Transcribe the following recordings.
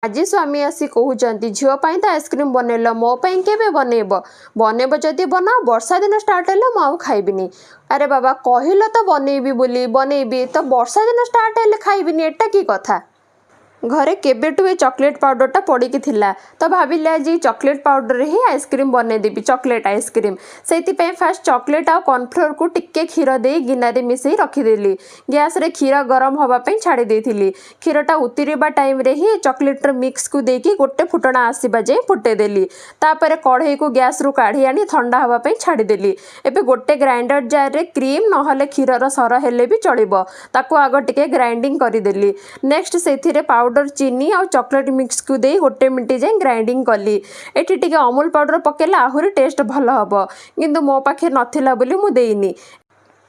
आज स्वामी आसी कहते झील तो आइसक्रीम बनैल मो के बनैब बनैब जदि बनाओ वर्षा दिन स्टार्ट है मुझे खाइबिनी। अरे बाबा कहल तो बनैबी बोली बनैबी तो वर्षा दिन स्टार्ट है खाइबिनी एटा की कथा। घरे केबेटू ए चॉकलेट पाउडरटा पड़ी थिला तो भाविले आज चॉकलेट पाउडर ही आइसक्रीम बनईदेवी चॉकलेट आइसक्रीम से फास्ट चॉकलेट आ कॉर्नफ्लोर को टिके क्षीर दे गिनारे मिसई रखिदेली गैस रे क्षीर गरम होगापी छाड़ी देथिली क्षीरटा उतरवा टाइम रे ही चॉकलेट मिक्स को देकी गोटे फुटना आसवा जाए फुटेदेली तापर कढ़ई को गैस रु काढ़ी आनी ठंडा होगापी छाड़ीदेली एबे गोटे ग्राइंडर जार रे क्रीम नहले क्षीरर सर हेले भी चलिबो ताको आग टिके ग्राइंडिंग करदेली नेक्स्ट से पाउडर चीनी और चॉकलेट मिक्स को दे गोटे मिनट जाए ग्राइंडिंग कली एटी टिके अमूल पाउडर पकेले आहरी टेस्ट भल हम किंतु मो पाखे नथिला बोली मु देइनी।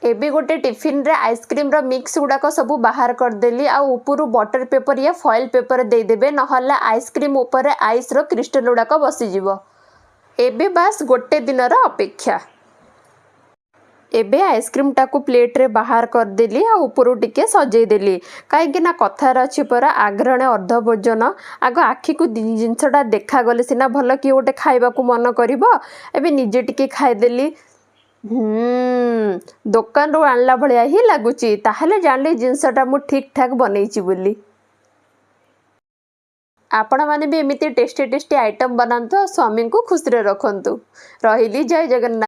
एबे गोटे टिफिन रे आइसक्रीम रो मिक्स गुड़ाक सब बाहर करदेली आ ऊपर बटर पेपर या फॉइल पेपर देदेबे नहले आइसक्रीम ऊपर आइस रो क्रिस्टल गुड़ाक बसीजिवो। एबे बास गोटे दिन रो अपेक्षा। एबे आइसक्रीम टाको प्लेट रे बाहर करदेली आ ऊपर टिके सजेदेली कहीं कथार अच्छी परा आग्रहणे अर्ध भोजन आग आखि को जिनसटा देखा गले सिना भल किए गोटे खाइबा को मन करिबो एबे निजे टिके खाइदेली दुकान रू आणला भलिया ही लागुची ताहले जानले जिनसटा मु ठीक ठाक बनैची बोली। आपण माने भी एमिति टेस्टी टेस्टी आइटम बनातु स्वामी को खुशी रे रखंतु। रहिली जय जगन्नाथ।